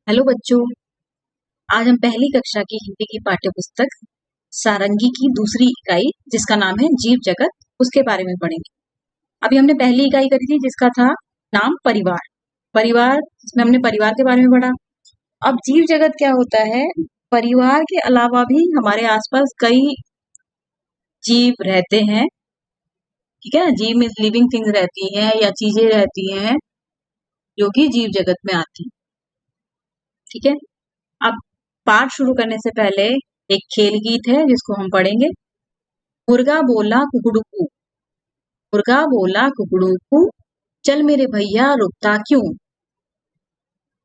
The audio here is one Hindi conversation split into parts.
हेलो बच्चों। आज हम पहली कक्षा की हिंदी की पाठ्य पुस्तक सारंगी की दूसरी इकाई जिसका नाम है जीव जगत, उसके बारे में पढ़ेंगे। अभी हमने पहली इकाई करी थी जिसका था नाम परिवार। इसमें हमने परिवार के बारे में पढ़ा। अब जीव जगत क्या होता है? परिवार के अलावा भी हमारे आसपास कई जीव रहते हैं। ठीक है, जीव मीन्स लिविंग थिंग्स रहती हैं या चीजें रहती हैं जो कि जीव जगत में आती हैं। ठीक है, अब पाठ शुरू करने से पहले एक खेल गीत है जिसको हम पढ़ेंगे। मुर्गा बोला कुकड़ू, मुर्गा बोला कुकड़ू, चल मेरे भैया रुकता क्यों?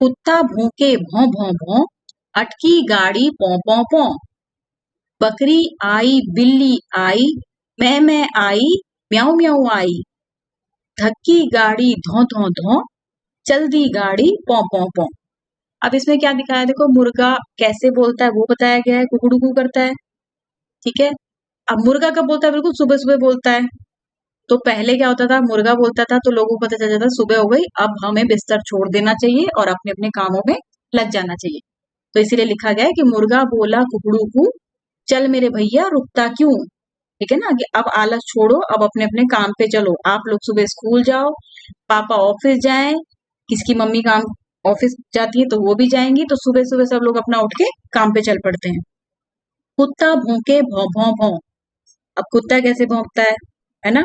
कुत्ता भौंके भौं भौं भौं, अटकी गाड़ी पौ पौ पौ। बकरी आई बिल्ली आई, मैं आई म्याऊ म्याऊ आई। धक्की गाड़ी धौ धौ धौ, चल दी गाड़ी पौ पौ पौ। अब इसमें क्या दिखाया है? देखो, मुर्गा कैसे बोलता है वो बताया गया है, कुकड़ू करता है। ठीक है, अब मुर्गा कब बोलता है? बिल्कुल सुबह सुबह बोलता है। तो पहले क्या होता था? मुर्गा बोलता था तो लोगों को पता चल जाता सुबह हो गई, अब हमें बिस्तर छोड़ देना चाहिए और अपने अपने कामों में लग जाना चाहिए। तो इसीलिए लिखा गया है कि मुर्गा बोला कुकड़ू, चल मेरे भैया रुकता क्यों। ठीक है ना, कि अब आलस छोड़ो, अब अपने अपने काम पे चलो। आप लोग सुबह स्कूल जाओ, पापा ऑफिस जाएं, किसकी मम्मी काम ऑफिस जाती है तो वो भी जाएंगी, तो सुबह सुबह सब लोग अपना उठ के काम पे चल पड़ते हैं। कुत्ता भौंके भौं भौं भौं। अब कुत्ता कैसे भौंकता है ना?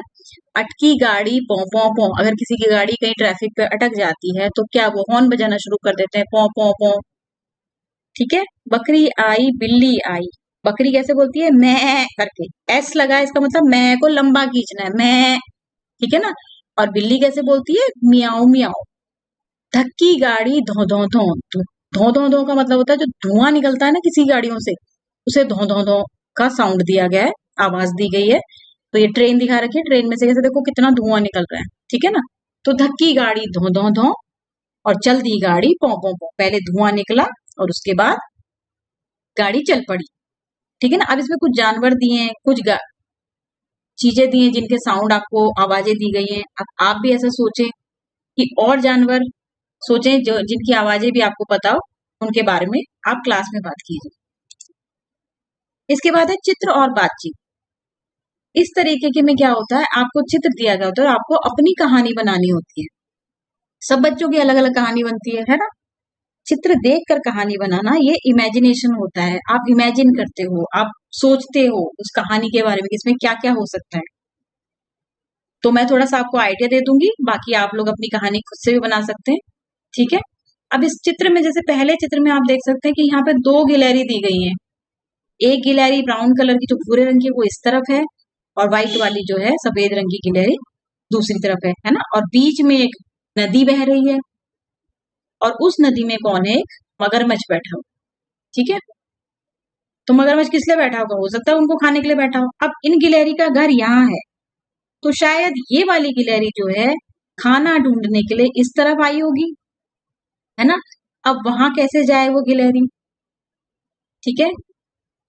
अटकी गाड़ी पौ पौ पौ। अगर किसी की गाड़ी कहीं ट्रैफिक पे अटक जाती है तो क्या वो हॉर्न बजाना शुरू कर देते हैं, पौ पौ पौ। ठीक है, बकरी आई बिल्ली आई। बकरी कैसे बोलती है? मैं करके, एस लगा है, इसका मतलब मैं को लंबा खींचना है, मैं। ठीक है ना? और बिल्ली कैसे बोलती है? मियाऊ मियाऊ। धक्की गाड़ी धो धो धो। धो धो धो का मतलब होता है जो धुआं निकलता है ना किसी गाड़ियों से, उसे धो धो धो का साउंड दिया गया है, आवाज दी गई है। तो ये ट्रेन दिखा रखी है, ट्रेन में से कैसे देखो कितना धुआं निकल रहा है। ठीक है ना? तो धक्की गाड़ी धो धो धो और चल दी गाड़ी पौ पौ पौ। पहले धुआं निकला और उसके बाद गाड़ी चल पड़ी। ठीक है ना? अब इसमें कुछ जानवर दिए हैं, कुछ चीजें दी हैं जिनके साउंड आपको आवाजें दी गई हैं। अब आप भी ऐसा सोचें कि और जानवर सोचें जो जिनकी आवाजें भी आपको पता हो, उनके बारे में आप क्लास में बात कीजिए। इसके बाद है चित्र और बातचीत। इस तरीके के में क्या होता है? आपको चित्र दिया गया होता है और आपको अपनी कहानी बनानी होती है। सब बच्चों की अलग अलग कहानी बनती है ना? चित्र देखकर कहानी बनाना ये इमेजिनेशन होता है। आप इमेजिन करते हो, आप सोचते हो उस कहानी के बारे में कि इसमें क्या क्या हो सकता है। तो मैं थोड़ा सा आपको आइडिया दे दूंगी, बाकी आप लोग अपनी कहानी खुद से भी बना सकते हैं। ठीक है, अब इस चित्र में, जैसे पहले चित्र में आप देख सकते हैं कि यहाँ पे दो गिलहरी दी गई हैं। एक गिलहरी ब्राउन कलर की जो भूरे रंग की वो इस तरफ है, और व्हाइट वाली जो है सफेद रंग की गिलहरी दूसरी तरफ है ना? और बीच में एक नदी बह रही है और उस नदी में कौन है? एक मगरमच्छ बैठा हो। ठीक है, तो मगरमच्छ किस लिए बैठा होगा? हो सकता है उनको खाने के लिए बैठा हो। अब इन गिलहरी का घर यहाँ है, तो शायद ये वाली गिलहरी जो है खाना ढूंढने के लिए इस तरफ आई होगी, है ना? अब वहां कैसे जाए वो गिलहरी? ठीक है,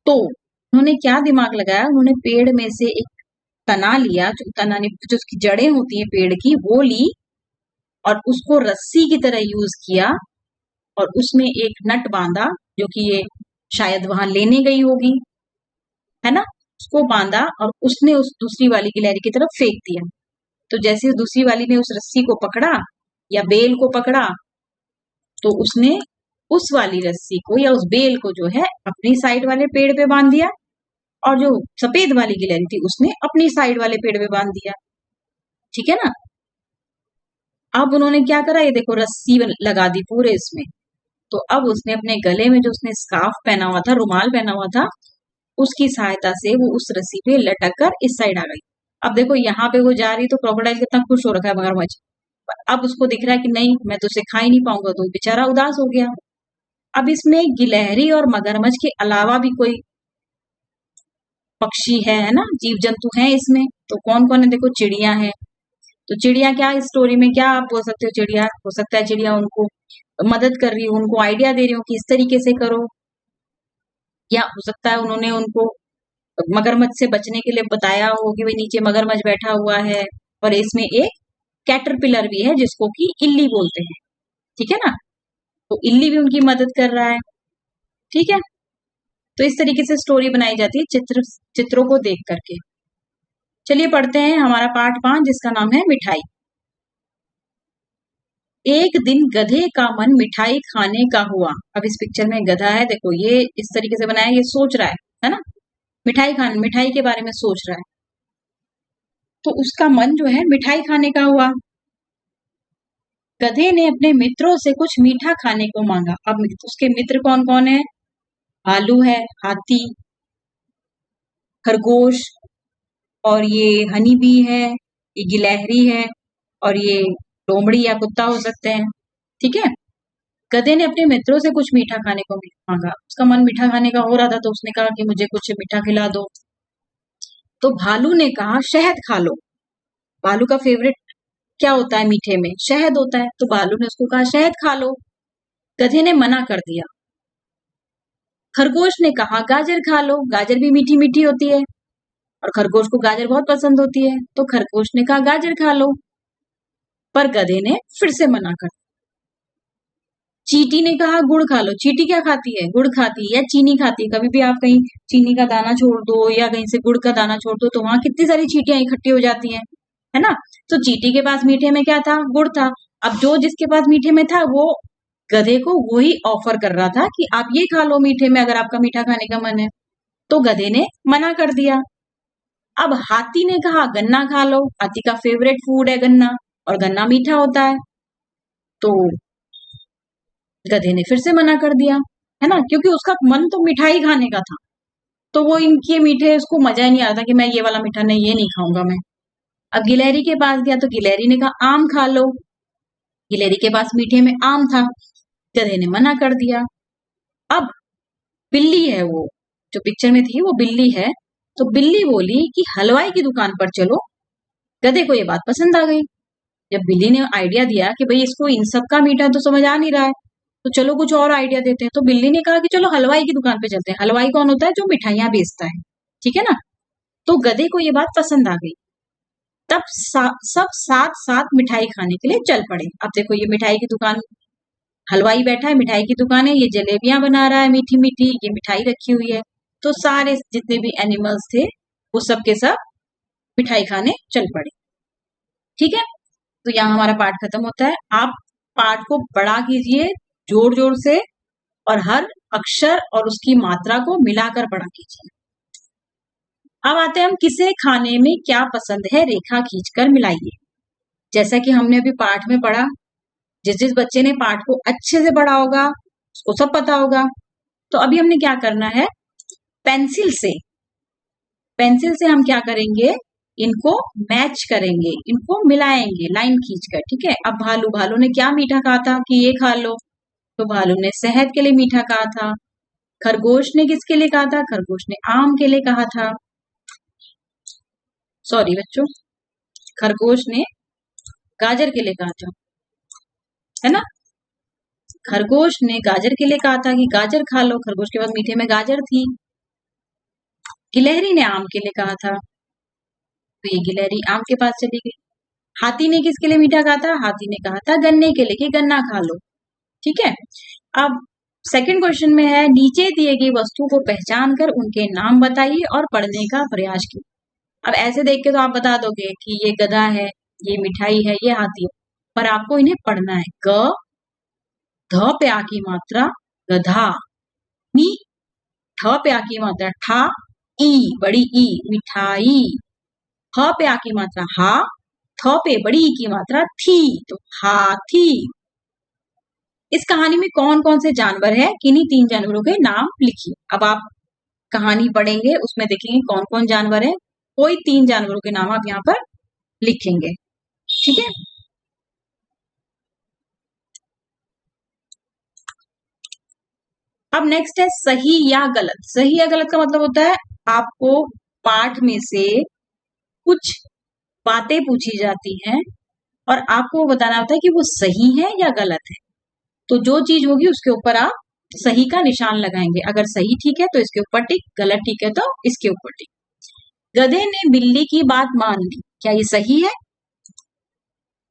तो उन्होंने क्या दिमाग लगाया? उन्होंने पेड़ में से एक तना लिया, जो तना जो उसकी जड़ें होती है पेड़ की वो ली और उसको रस्सी की तरह यूज किया और उसमें एक नट बांधा, जो कि ये शायद वहां लेने गई होगी, है ना? उसको बांधा और उसने उस दूसरी वाली गिलहरी की तरफ फेंक दिया। तो जैसे दूसरी वाली ने उस रस्सी को पकड़ा या बेल को पकड़ा, तो उसने उस वाली रस्सी को या उस बेल को जो है अपनी साइड वाले पेड़ पे बांध दिया, और जो सफेद वाली गिलहरी थी उसने अपनी साइड वाले पेड़ पे बांध दिया। ठीक है ना? अब उन्होंने क्या करा? ये देखो, रस्सी लगा दी पूरे इसमें। तो अब उसने अपने गले में जो उसने स्कार्फ पहना हुआ था, रुमाल पहना हुआ था, उसकी सहायता से वो उस रस्सी पे लटक कर इस साइड आ गई। अब देखो, यहाँ पे वो जा रही तो क्रोकोडाइल कितना खुश हो रखा है मगरमच्छ, अब उसको दिख रहा है कि नहीं, मैं तो उसे खा ही नहीं पाऊंगा, तो बेचारा उदास हो गया। अब इसमें गिलहरी और मगरमच्छ के अलावा भी कोई पक्षी है ना, जीव जंतु हैं इसमें। तो कौन कौन है? देखो, चिड़िया है। तो चिड़िया क्या, इस स्टोरी में क्या आप बोल सकते हो? चिड़िया हो सकता है चिड़िया उनको मदद कर रही हो, उनको आइडिया दे रही हो कि इस तरीके से करो, या हो सकता है उन्होंने उनको मगरमच्छ से बचने के लिए बताया हो कि भाई नीचे मगरमच्छ बैठा हुआ है और इसमें एक कैटरपिलर भी है जिसको कि इल्ली बोलते हैं। ठीक है ना? तो इल्ली भी उनकी मदद कर रहा है। ठीक है, तो इस तरीके से स्टोरी बनाई जाती है चित्रों को देख करके। चलिए पढ़ते हैं हमारा पाठ 5 जिसका नाम है मिठाई। एक दिन गधे का मन मिठाई खाने का हुआ। अब इस पिक्चर में गधा है, देखो ये इस तरीके से बनाया, ये सोच रहा है ना, मिठाई के बारे में सोच रहा है। तो उसका मन जो है मिठाई खाने का हुआ। गधे ने अपने मित्रों से कुछ मीठा खाने को मांगा। अब उसके मित्र कौन कौन है? भालू है, हाथी, खरगोश, और ये हनी बी है, ये गिलहरी है, और ये लोमड़ी या कुत्ता हो सकते हैं। ठीक है, गधे ने अपने मित्रों से कुछ मीठा खाने को मांगा। उसका मन मीठा खाने का हो रहा था, तो उसने कहा कि मुझे कुछ मीठा खिला दो। तो भालू ने कहा शहद खा लो। भालू का फेवरेट क्या होता है मीठे में? शहद होता है। तो भालू ने उसको कहा शहद खा लो। गधे ने मना कर दिया। खरगोश ने कहा गाजर खा लो, गाजर भी मीठी मीठी होती है और खरगोश को गाजर बहुत पसंद होती है। तो खरगोश ने कहा गाजर खा लो, पर गधे ने फिर से मना कर। चींटी ने कहा गुड़ खा लो। चींटी क्या खाती है? गुड़ खाती है या चीनी खाती है। कभी भी आप कहीं चीनी का दाना छोड़ दो या कहीं से गुड़ का दाना छोड़ दो तो वहां कितनी सारी चींटियां इकट्ठी हो जाती हैं, है ना। तो चींटी के पास मीठे में क्या था? गुड़ था। अब जो जिसके पास मीठे में था वो गधे को वही ऑफर कर रहा था कि आप ये खा लो मीठे में, अगर आपका मीठा खाने का मन है। तो गधे ने मना कर दिया। अब हाथी ने कहा गन्ना खा लो। हाथी का फेवरेट फूड है गन्ना, और गन्ना मीठा होता है। तो गधे ने फिर से मना कर दिया, है ना, क्योंकि उसका मन तो मिठाई खाने का था। तो वो इनके मीठे उसको मजा ही नहीं आता कि मैं ये वाला मीठा नहीं, ये नहीं खाऊंगा मैं। अब गिलहरी के पास गया तो गिलहरी ने कहा आम खा लो। गिलहरी के पास मीठे में आम था, गधे ने मना कर दिया। अब बिल्ली है, वो जो पिक्चर में थी वो बिल्ली है। तो बिल्ली बोली कि हलवाई की दुकान पर चलो। गधे को ये बात पसंद आ गई। जब बिल्ली ने आइडिया दिया कि भाई इसको इन सब का मीठा तो समझ आ नहीं रहा है, तो चलो कुछ और आइडिया देते हैं। तो बिल्ली ने कहा कि चलो हलवाई की दुकान पे चलते हैं। हलवाई कौन होता है? जो मिठाइयां बेचता है, ठीक है ना। तो गधे को ये बात पसंद आ गई। तब सब साथ साथ मिठाई खाने के लिए चल पड़े। अब देखो ये मिठाई की दुकान, हलवाई बैठा है, मिठाई की दुकान है, ये जलेबियां बना रहा है मीठी मीठी, ये मिठाई रखी हुई है। तो सारे जितने भी एनिमल्स थे वो सब के सब मिठाई खाने चल पड़े। ठीक है, तो यहाँ हमारा पाठ खत्म होता है। आप पाठ को बड़ा कीजिए जोर जोर से, और हर अक्षर और उसकी मात्रा को मिलाकर बड़ा कीजिए। अब आते हैं हम किसे खाने में क्या पसंद है, रेखा खींचकर मिलाइए। जैसा कि हमने अभी पाठ में पढ़ा, जिस जिस बच्चे ने पाठ को अच्छे से पढ़ा होगा उसको सब पता होगा। तो अभी हमने क्या करना है, पेंसिल से हम क्या करेंगे, इनको मैच करेंगे, इनको मिलाएंगे लाइन खींचकर। ठीक है, अब भालू ने क्या मीठा कहा था कि ये खा लो, तो भालू ने शहद के लिए मीठा कहा था। खरगोश ने किसके लिए कहा था? खरगोश ने आम के लिए कहा था। सॉरी बच्चों, खरगोश ने गाजर के लिए कहा था, है ना। खरगोश ने गाजर के लिए कहा था कि गाजर खा लो। खरगोश के पास मीठे में गाजर थी। गिलहरी ने आम के लिए कहा था, तो ये गिलहरी आम के पास चली गई। हाथी ने किसके लिए मीठा कहा था? हाथी ने कहा था गन्ने के लिए कि गन्ना खा लो। ठीक है, अब सेकंड क्वेश्चन में है नीचे दिए गई वस्तु को पहचान कर उनके नाम बताइए और पढ़ने का प्रयास कीजिए। अब ऐसे देख के तो आप बता दोगे कि ये गधा है, ये मिठाई है, ये हाथी है, पर आपको इन्हें पढ़ना है। ग ध पे आ की मात्रा गधा, नी ठ पे आ की मात्रा ठा, ई बड़ी ई मिठाई, ह पे आ की मात्रा हा, थ पे बड़ी ई की मात्रा थी, तो हाथी। इस कहानी में कौन कौन से जानवर है, किन्हीं 3 जानवरों के नाम लिखिए। अब आप कहानी पढ़ेंगे उसमें देखेंगे कौन कौन जानवर है, कोई 3 जानवरों के नाम आप यहाँ पर लिखेंगे। ठीक है, अब नेक्स्ट है सही या गलत। सही या गलत का मतलब होता है आपको पाठ में से कुछ बातें पूछी जाती हैं और आपको बताना होता है कि वो सही है या गलत है। तो जो चीज होगी उसके ऊपर आप सही का निशान लगाएंगे। अगर सही ठीक है तो इसके ऊपर टिक, गलत ठीक है तो इसके ऊपर टिक। गधे ने बिल्ली की बात मान ली, क्या ये सही है?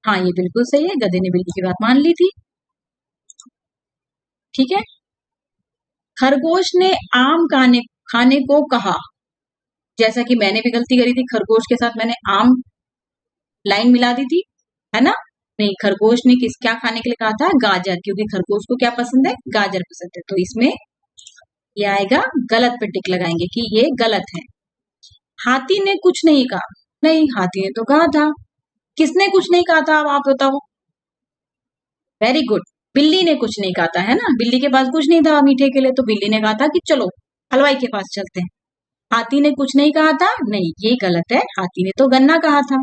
हाँ, ये बिल्कुल सही है, गधे ने बिल्ली की बात मान ली थी। ठीक है। खरगोश ने आम खाने खाने को कहा, जैसा कि मैंने भी गलती करी थी, खरगोश के साथ मैंने आम लाइन मिला दी थी, है ना। नहीं, खरगोश ने क्या खाने के लिए कहा था? गाजर, क्योंकि खरगोश को क्या पसंद है? गाजर पसंद है। तो इसमें ये आएगा, गलत पे टिक लगाएंगे कि ये गलत है। हाथी ने कुछ नहीं कहा, नहीं, हाथी ने तो कहा था। किसने कुछ नहीं कहा था, अब आप बताओ। वेरी गुड, बिल्ली ने कुछ नहीं कहा था, है ना। बिल्ली के पास कुछ नहीं था मीठे के लिए, तो बिल्ली ने कहा था कि चलो हलवाई के पास चलते हैं। हाथी ने कुछ नहीं कहा था, नहीं, ये गलत है, हाथी ने तो गन्ना कहा था।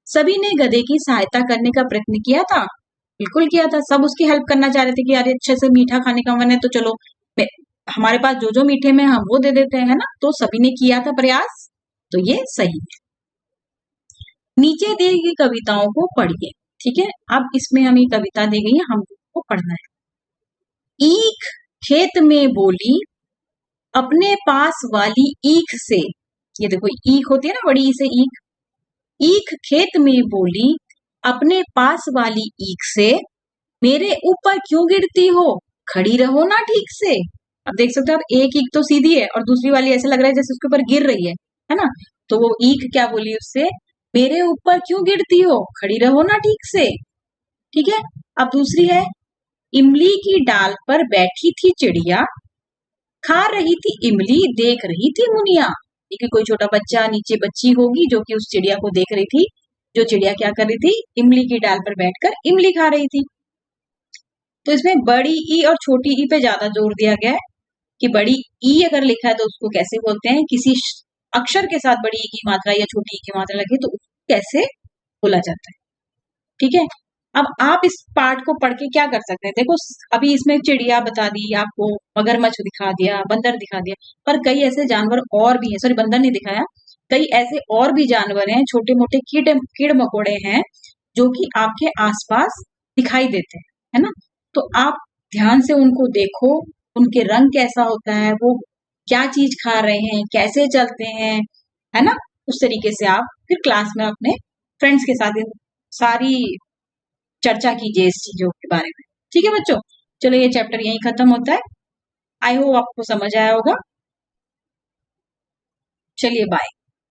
सभी ने गधे की सहायता करने का प्रयत्न किया था, बिल्कुल किया था। सब उसकी हेल्प करना चाह रहे थे कि यार अच्छे से मीठा खाने का मन है, तो चलो हमारे पास जो जो मीठे में हम वो दे देते हैं, है ना। तो सभी ने किया था प्रयास, तो ये सही है। नीचे दी गई कविताओं को पढ़िए, ठीक है। अब इसमें हमें कविता दी गई है, हमको पढ़ना है। ईख खेत में बोली अपने पास वाली ईख से, ये देखो ईख होती है ना, बड़ी ई से ईख। ईख खेत में बोली अपने पास वाली ईख से, मेरे ऊपर क्यों गिरती हो, खड़ी रहो ना ठीक से। अब देख सकते हो आप, एक ईख तो सीधी है और दूसरी वाली ऐसे लग रहा है जैसे उसके ऊपर गिर रही है ना। तो वो ईख क्या बोली उससे? मेरे ऊपर क्यों गिरती हो, खड़ी रहो ना ठीक से। ठीक है। अब दूसरी है, इमली की डाल पर बैठी थी चिड़िया, खा रही थी इमली देख रही थी मुनिया। ठीक है, कोई छोटा बच्चा, नीचे बच्ची होगी जो कि उस चिड़िया को देख रही थी, जो चिड़िया क्या कर रही थी? इमली की डाल पर बैठकर इमली खा रही थी। तो इसमें बड़ी ई और छोटी ई पे ज्यादा जोर दिया गया है कि बड़ी ई अगर लिखा है तो उसको कैसे बोलते हैं, किसी अक्षर के साथ बड़ी ई की मात्रा या छोटी ई की मात्रा लगे तो उसको कैसे बोला जाता है। ठीक है। अब आप इस पार्ट को पढ़ के क्या कर सकते हैं? देखो, अभी इसमें चिड़िया बता दी आपको, मगरमच्छ दिखा दिया, बंदर दिखा दिया, पर कई ऐसे जानवर और भी हैं, सॉरी बंदर नहीं दिखाया, कई ऐसे और भी जानवर हैं, छोटे मोटे कीड़ मकोड़े हैं जो कि आपके आसपास दिखाई देते हैं, है ना। तो आप ध्यान से उनको देखो, उनके रंग कैसा होता है, वो क्या चीज खा रहे हैं, कैसे चलते हैं, है ना। उस तरीके से आप फिर क्लास में अपने फ्रेंड्स के साथ सारी चर्चा कीजिए इस चीजों के बारे में। ठीक है बच्चों, चलो ये चैप्टर यहीं खत्म होता है। आई होप आपको समझ आया होगा। चलिए बाय।